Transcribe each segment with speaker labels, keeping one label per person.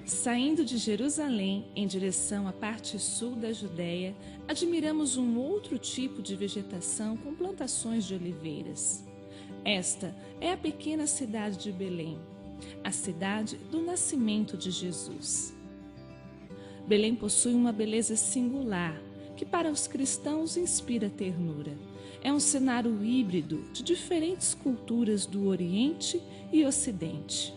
Speaker 1: Saindo de Jerusalém em direção à parte sul da Judéia, admiramos um outro tipo de vegetação com plantações de oliveiras. Esta é a pequena cidade de Belém, a cidade do nascimento de Jesus. Belém possui uma beleza singular, que para os cristãos inspira ternura. É um cenário híbrido de diferentes culturas do Oriente e Ocidente.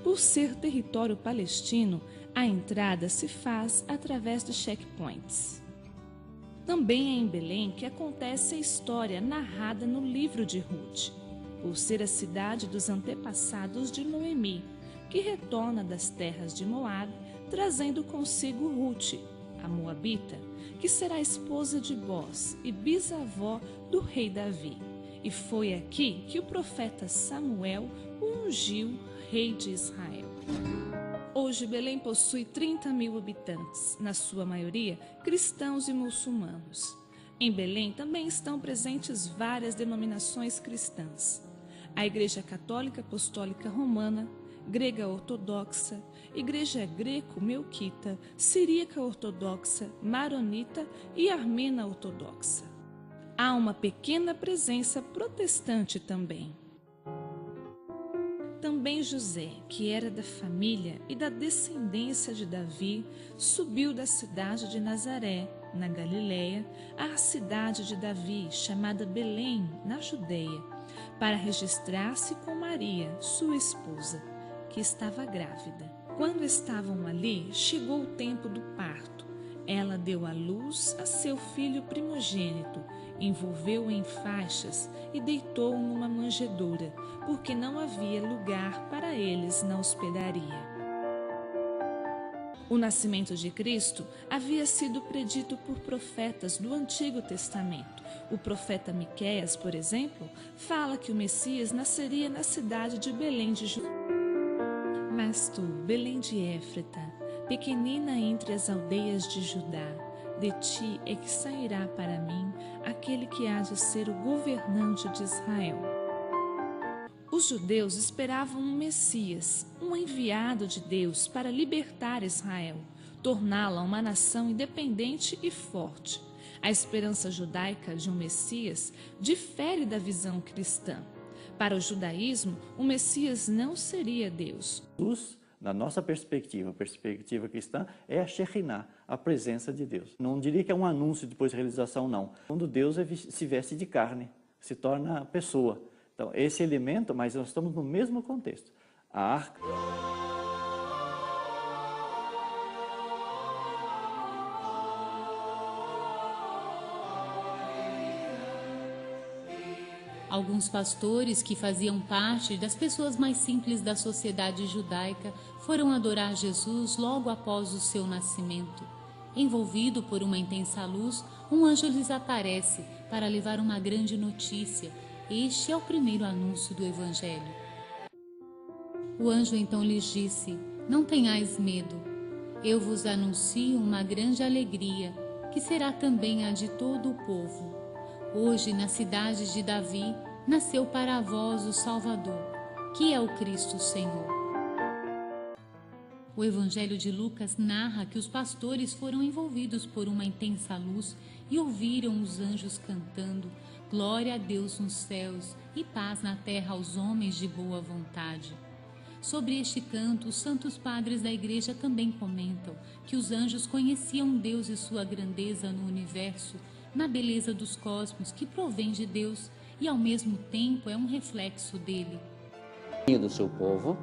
Speaker 1: Por ser território palestino, a entrada se faz através de checkpoints. Também é em Belém que acontece a história narrada no livro de Ruth, por ser a cidade dos antepassados de Noemi, que retorna das terras de Moabe, trazendo consigo Ruth, a moabita, que será esposa de Boz e bisavó do rei Davi. E foi aqui que o profeta Samuel o ungiu rei de Israel. Hoje, Belém possui 30.000 habitantes, na sua maioria cristãos e muçulmanos. Em Belém também estão presentes várias denominações cristãs: a Igreja Católica Apostólica Romana, Grega Ortodoxa, Igreja Greco-Melquita, Siríaca Ortodoxa, Maronita e Armena Ortodoxa. Há uma pequena presença protestante também. Também José, que era da família e da descendência de Davi, subiu da cidade de Nazaré, na Galiléia, à cidade de Davi, chamada Belém, na Judeia, para registrar-se com Maria, sua esposa, que estava grávida. Quando estavam ali, chegou o tempo do parto. Ela deu à luz a seu filho primogênito, envolveu-o em faixas e deitou-o numa manjedoura, porque não havia lugar para eles na hospedaria. O nascimento de Cristo havia sido predito por profetas do Antigo Testamento. O profeta Miqueias, por exemplo, fala que o Messias nasceria na cidade de Belém de Judá. Mas tu, Belém de Éfrata, pequenina entre as aldeias de Judá, de ti é que sairá para mim aquele que há de ser o governante de Israel. Os judeus esperavam um Messias, um enviado de Deus para libertar Israel, torná-la uma nação independente e forte. A esperança judaica de um Messias difere da visão cristã. Para o judaísmo, o Messias não seria Deus.
Speaker 2: Jesus, na nossa perspectiva, a perspectiva cristã, é a Shekhinah, a presença de Deus. Não diria que é um anúncio depois de realização, não. Quando Deus se veste de carne, se torna pessoa. Então, esse elemento, mas nós estamos no mesmo contexto. A arca.
Speaker 3: Alguns pastores que faziam parte das pessoas mais simples da sociedade judaica foram adorar Jesus logo após o seu nascimento. Envolvido por uma intensa luz, um anjo lhes aparece para levar uma grande notícia. Este é o primeiro anúncio do Evangelho. O anjo então lhes disse: "Não tenhais medo. Eu vos anuncio uma grande alegria, que será também a de todo o povo. Hoje, na cidade de Davi, nasceu para vós o Salvador, que é o Cristo Senhor." O Evangelho de Lucas narra que os pastores foram envolvidos por uma intensa luz e ouviram os anjos cantando: "Glória a Deus nos céus e paz na terra aos homens de boa vontade." Sobre este canto, os santos padres da Igreja também comentam que os anjos conheciam Deus e sua grandeza no universo, na beleza dos cosmos que provém de Deus e ao mesmo tempo é um reflexo dele.
Speaker 4: Do seu povo.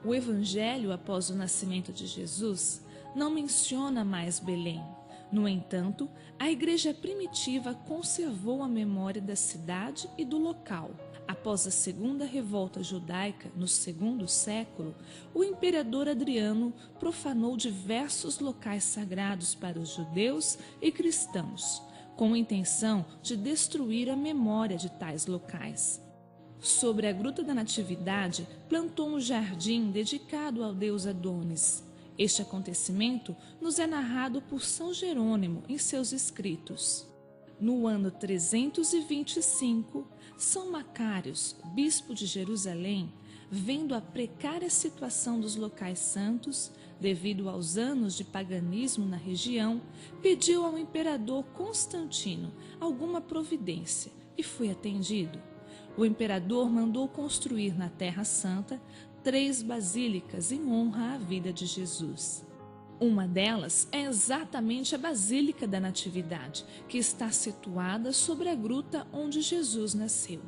Speaker 1: O Evangelho, após o nascimento de Jesus, não menciona mais Belém. No entanto, a igreja primitiva conservou a memória da cidade e do local. Após a segunda revolta judaica, no segundo século, o imperador Adriano profanou diversos locais sagrados para os judeus e cristãos, com a intenção de destruir a memória de tais locais. Sobre a Gruta da Natividade, plantou um jardim dedicado ao deus Adonis. Este acontecimento nos é narrado por São Jerônimo em seus escritos. No ano 325, São Macários, bispo de Jerusalém, vendo a precária situação dos locais santos, devido aos anos de paganismo na região, pediu ao imperador Constantino alguma providência e foi atendido. O imperador mandou construir na Terra Santa 3 basílicas em honra à vida de Jesus. Uma delas é exatamente a Basílica da Natividade, que está situada sobre a gruta onde Jesus nasceu.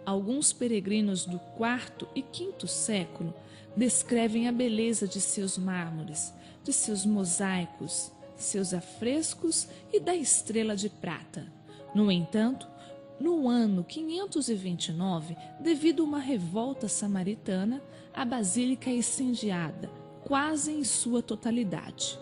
Speaker 1: Alguns peregrinos do IV e V século descrevem a beleza de seus mármores, de seus mosaicos, seus afrescos e da estrela de prata. No entanto, no ano 529, devido a uma revolta samaritana, a basílica é incendiada, quase em sua totalidade.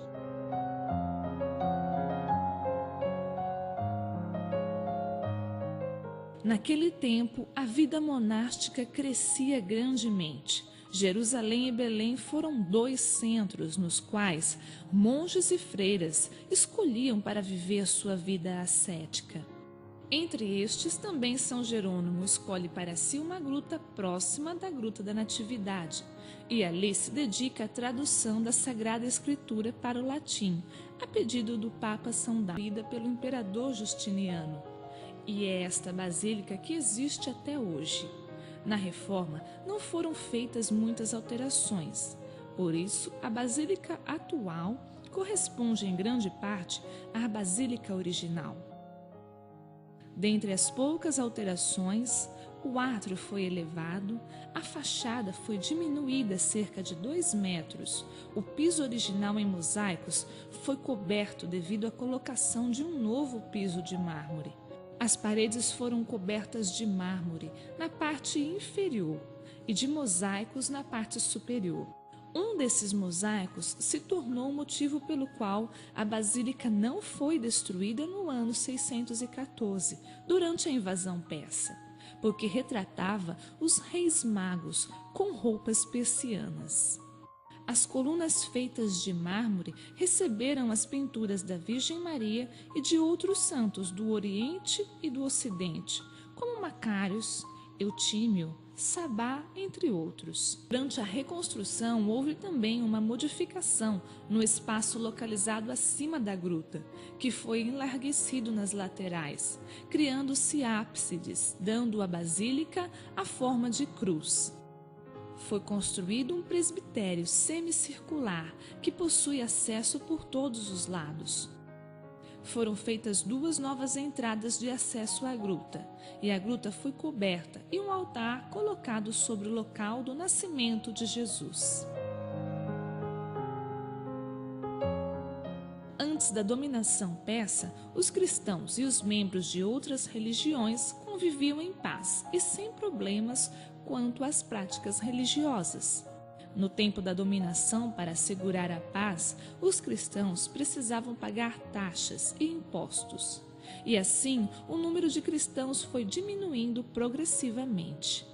Speaker 1: Naquele tempo, a vida monástica crescia grandemente. Jerusalém e Belém foram 2 centros nos quais monges e freiras escolhiam para viver a sua vida ascética. Entre estes, também São Jerônimo escolhe para si uma gruta próxima da Gruta da Natividade, e ali se dedica à tradução da Sagrada Escritura para o latim, a pedido do Papa São Dámaso, pelo imperador Justiniano. E é esta basílica que existe até hoje. Na Reforma, não foram feitas muitas alterações, por isso a basílica atual corresponde em grande parte à basílica original. Dentre as poucas alterações, o átrio foi elevado, a fachada foi diminuída cerca de 2 metros, o piso original em mosaicos foi coberto devido à colocação de um novo piso de mármore. As paredes foram cobertas de mármore na parte inferior e de mosaicos na parte superior. Um desses mosaicos se tornou o motivo pelo qual a basílica não foi destruída no ano 614, durante a invasão persa, porque retratava os reis magos com roupas persianas. As colunas feitas de mármore receberam as pinturas da Virgem Maria e de outros santos do Oriente e do Ocidente, como Macários, Eutímio, Sabá, entre outros. Durante a reconstrução, houve também uma modificação no espaço localizado acima da gruta, que foi enlarguecido nas laterais, criando-se ábsides, dando à basílica a forma de cruz. Foi construído um presbitério semicircular que possui acesso por todos os lados. Foram feitas 2 novas entradas de acesso à gruta, e a gruta foi coberta e um altar colocado sobre o local do nascimento de Jesus. Antes da dominação persa, os cristãos e os membros de outras religiões conviviam em paz e sem problemas quanto às práticas religiosas. No tempo da dominação, para assegurar a paz, os cristãos precisavam pagar taxas e impostos. E assim, o número de cristãos foi diminuindo progressivamente.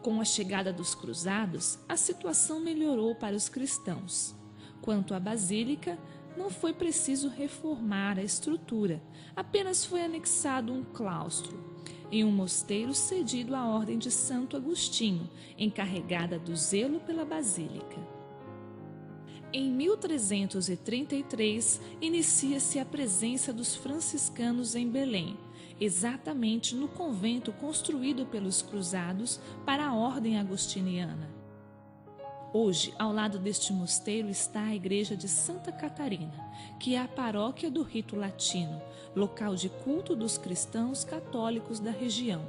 Speaker 1: Com a chegada dos cruzados, a situação melhorou para os cristãos. Quanto à basílica, não foi preciso reformar a estrutura, apenas foi anexado um claustro e um mosteiro cedido à ordem de Santo Agostinho, encarregada do zelo pela basílica. Em 1333, inicia-se a presença dos franciscanos em Belém, exatamente no convento construído pelos cruzados para a ordem agostiniana. Hoje, ao lado deste mosteiro está a igreja de Santa Catarina, que é a paróquia do rito latino, local de culto dos cristãos católicos da região.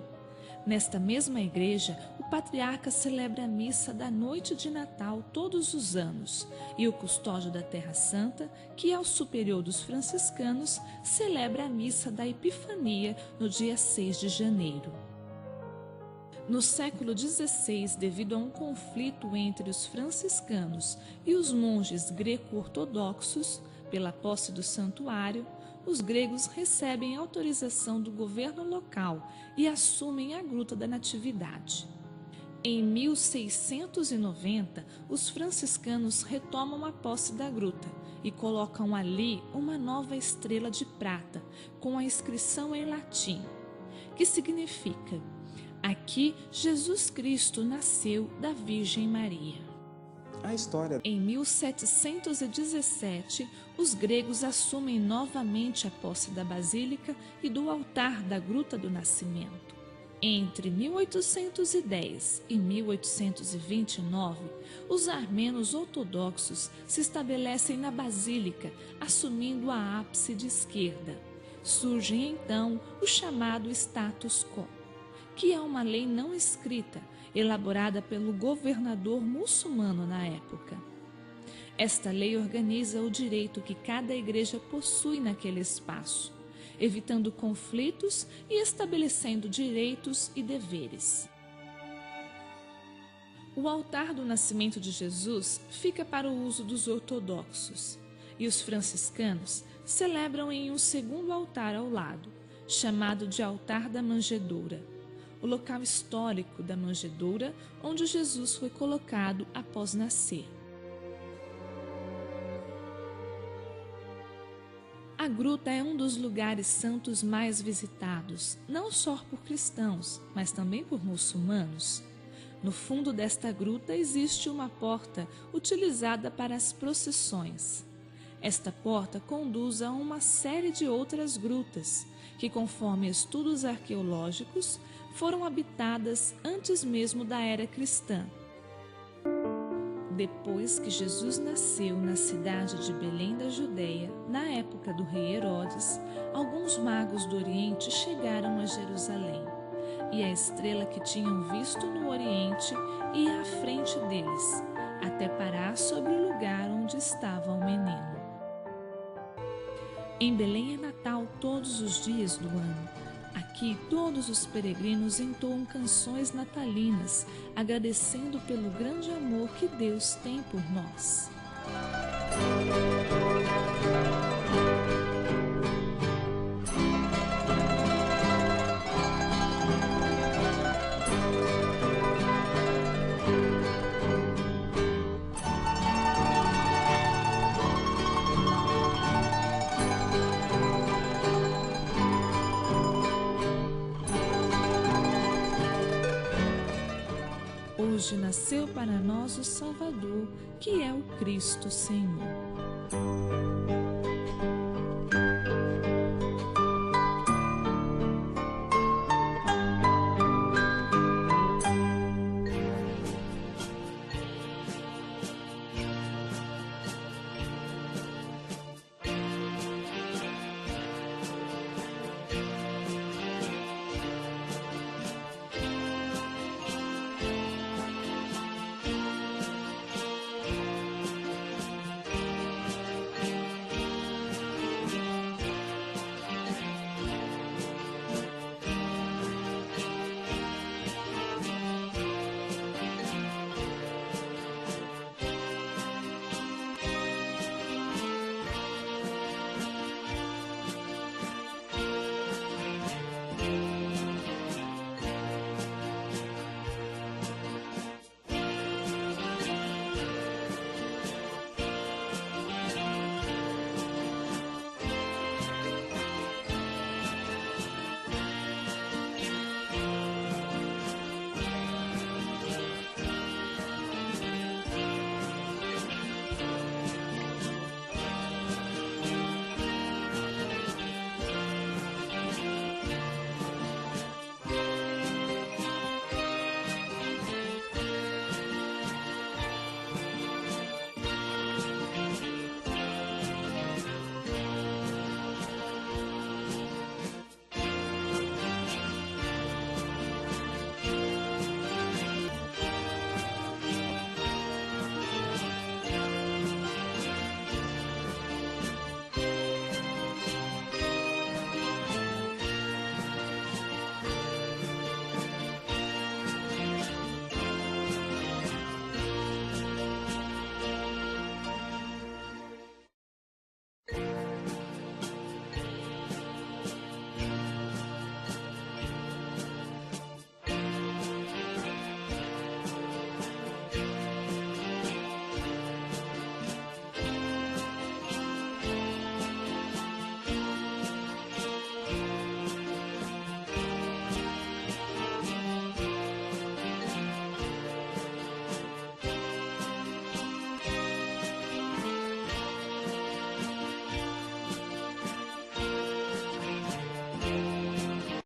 Speaker 1: Nesta mesma igreja, o patriarca celebra a missa da noite de Natal todos os anos, e o custódio da Terra Santa, que é o superior dos franciscanos, celebra a missa da Epifania no dia 6 de janeiro. No século XVI, devido a um conflito entre os franciscanos e os monges greco-ortodoxos, pela posse do santuário, os gregos recebem autorização do governo local e assumem a Gruta da Natividade. Em 1690, os franciscanos retomam a posse da gruta e colocam ali uma nova estrela de prata com a inscrição em latim, que significa: aqui Jesus Cristo nasceu da Virgem Maria.
Speaker 5: A história.
Speaker 1: Em 1717, os gregos assumem novamente a posse da Basílica e do altar da Gruta do Nascimento. Entre 1810 e 1829, os armenos ortodoxos se estabelecem na Basílica, assumindo a ábside esquerda. Surge então o chamado status quo, que é uma lei não escrita, elaborada pelo governador muçulmano na época. Esta lei organiza o direito que cada igreja possui naquele espaço, evitando conflitos e estabelecendo direitos e deveres. O altar do nascimento de Jesus fica para o uso dos ortodoxos, e os franciscanos celebram em um segundo altar ao lado, chamado de Altar da Manjedoura, o local histórico da manjedoura onde Jesus foi colocado após nascer. A gruta é um dos lugares santos mais visitados, não só por cristãos, mas também por muçulmanos. No fundo desta gruta existe uma porta utilizada para as procissões. Esta porta conduz a uma série de outras grutas, que, conforme estudos arqueológicos, foram habitadas antes mesmo da era cristã. Depois que Jesus nasceu na cidade de Belém da Judeia, na época do rei Herodes, alguns magos do Oriente chegaram a Jerusalém, e a estrela que tinham visto no Oriente ia à frente deles, até parar sobre o lugar onde estava o menino. Em Belém é Natal todos os dias do ano. Aqui todos os peregrinos entoam canções natalinas, agradecendo pelo grande amor que Deus tem por nós. Hoje nasceu para nós o Salvador, que é o Cristo Senhor.